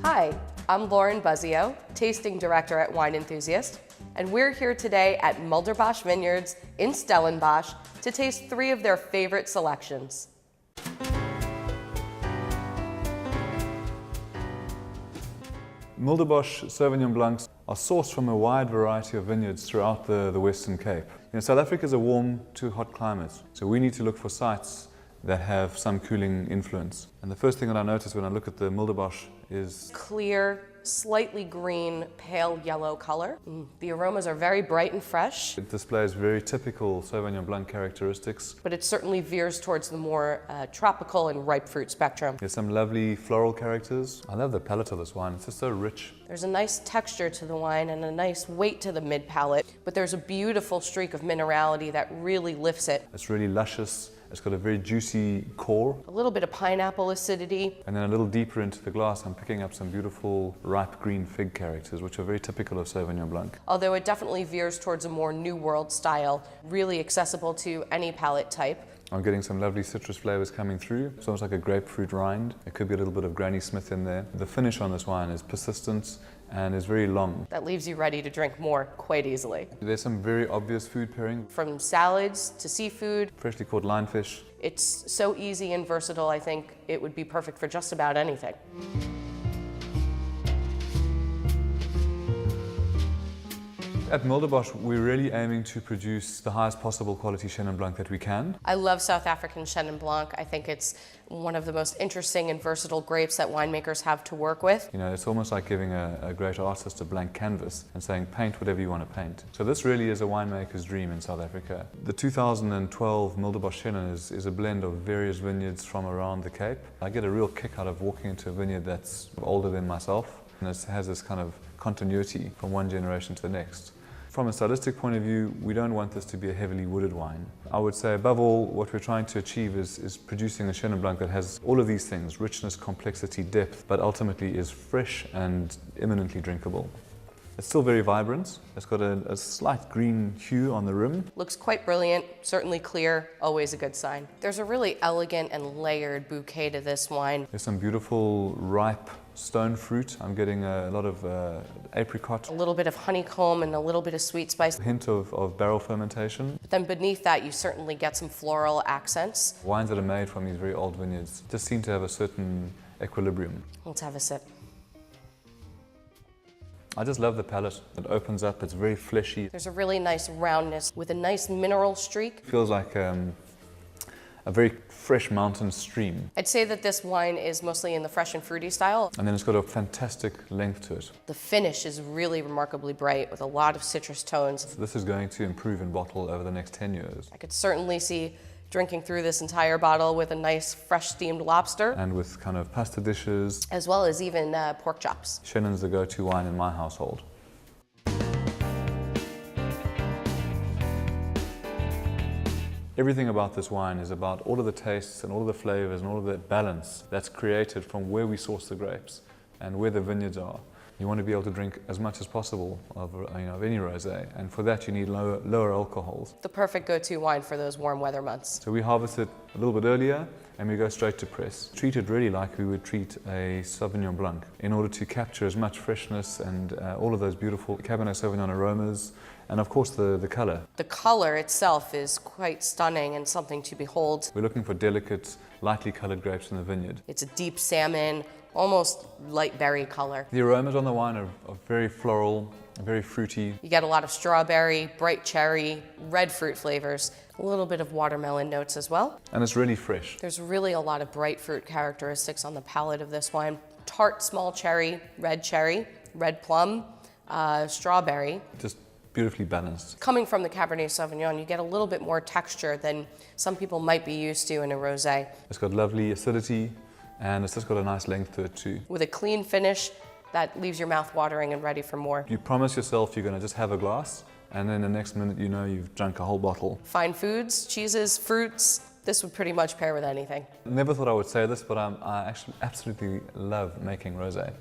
Hi, I'm Lauren Buzzeo, Tasting Director at Wine Enthusiast, and we're here today at Mulderbosch Vineyards in Stellenbosch to taste 3 of their favorite selections. Mulderbosch Sauvignon Blancs are sourced from a wide variety of vineyards throughout the Western Cape. South Africa is a warm to hot climate, so we need to look for sites that have some cooling influence. And the first thing that I notice when I look at the Mulderbosch is Clear, slightly green, pale yellow color. The aromas are very bright and fresh. it displays very typical Sauvignon Blanc characteristics. But it certainly veers towards the more tropical and ripe fruit spectrum. There's some lovely floral characters. I love the palate of this wine, it's just so rich. There's a nice texture to the wine and a nice weight to the mid-palate, but there's a beautiful streak of minerality that really lifts it. It's really luscious, it's got a very juicy core. A little bit of pineapple acidity. And then a little deeper into the glass, I'm picking up some beautiful ripe green fig characters, which are very typical of Sauvignon Blanc. Although it definitely veers towards a more New World style, really accessible to any palate type. I'm getting some lovely citrus flavors coming through. It's almost like a grapefruit rind. There could be a little bit of Granny Smith in there. The finish on this wine is persistent and is very long. That leaves you ready to drink more quite easily. There's some very obvious food pairing. From salads to seafood, Freshly caught lionfish. it's so easy and versatile, I think it would be perfect for just about anything. At Mulderbosch, we're really aiming to produce the highest possible quality Chenin Blanc that we can. I love South African Chenin Blanc. I think it's one of the most interesting and versatile grapes that winemakers have to work with. It's almost like giving a great artist a blank canvas and saying, paint whatever you want to paint. So this really is a winemaker's dream in South Africa. The 2012 Mulderbosch Chenin is a blend of various vineyards from around the Cape. I get a real kick out of walking into a vineyard that's older than myself, and it has this kind of continuity from one generation to the next. From a stylistic point of view, we don't want this to be a heavily wooded wine. I would say above all, what we're trying to achieve is producing a Chenin Blanc that has all of these things, richness, complexity, depth, but ultimately is fresh and eminently drinkable. It's still very vibrant. It's got a slight green hue on the rim. Looks quite brilliant, certainly clear, always a good sign. There's a really elegant and layered bouquet to this wine. There's some beautiful ripe stone fruit. I'm getting a lot of apricot. A little bit of honeycomb and a little bit of sweet spice. A hint of barrel fermentation. But then beneath that, you certainly get some floral accents. Wines that are made from these very old vineyards just seem to have a certain equilibrium. Let's have a sip. I just love the palate. It opens up, it's very fleshy. There's a really nice roundness with a nice mineral streak. It feels like a very fresh mountain stream. I'd say that this wine is mostly in the fresh and fruity style. And then it's got a fantastic length to it. The finish is really remarkably bright with a lot of citrus tones. So this is going to improve in bottle over the next 10 years. I could certainly see drinking through this entire bottle with a nice fresh steamed lobster. And with kind of pasta dishes. As well as even pork chops. Chenin's the go-to wine in my household. Everything about this wine is about all of the tastes and all of the flavors and all of the balance that's created from where we source the grapes and where the vineyards are. You want to be able to drink as much as possible of any rosé, and for that you need lower alcohols. The perfect go-to wine for those warm weather months. So we harvest it a little bit earlier and we go straight to press. Treat it really like we would treat a Sauvignon Blanc in order to capture as much freshness and all of those beautiful Cabernet Sauvignon aromas, and of course the color. The color itself is quite stunning and something to behold. We're looking for delicate, lightly colored grapes in the vineyard. It's a deep salmon, almost light berry color. The aromas on the wine are very floral, very fruity. You get a lot of strawberry, bright cherry, red fruit flavors, a little bit of watermelon notes as well. And it's really fresh. There's really a lot of bright fruit characteristics on the palate of this wine. Tart small cherry, red plum, strawberry. Just beautifully balanced. Coming from the Cabernet Sauvignon, you get a little bit more texture than some people might be used to in a rosé. It's got lovely acidity, and it's just got a nice length to it too. With a clean finish that leaves your mouth watering and ready for more. You promise yourself you're going to just have a glass, and then the next minute you know you've drunk a whole bottle. Fine foods, cheeses, fruits, this would pretty much pair with anything. Never thought I would say this, but I actually absolutely love making rosé.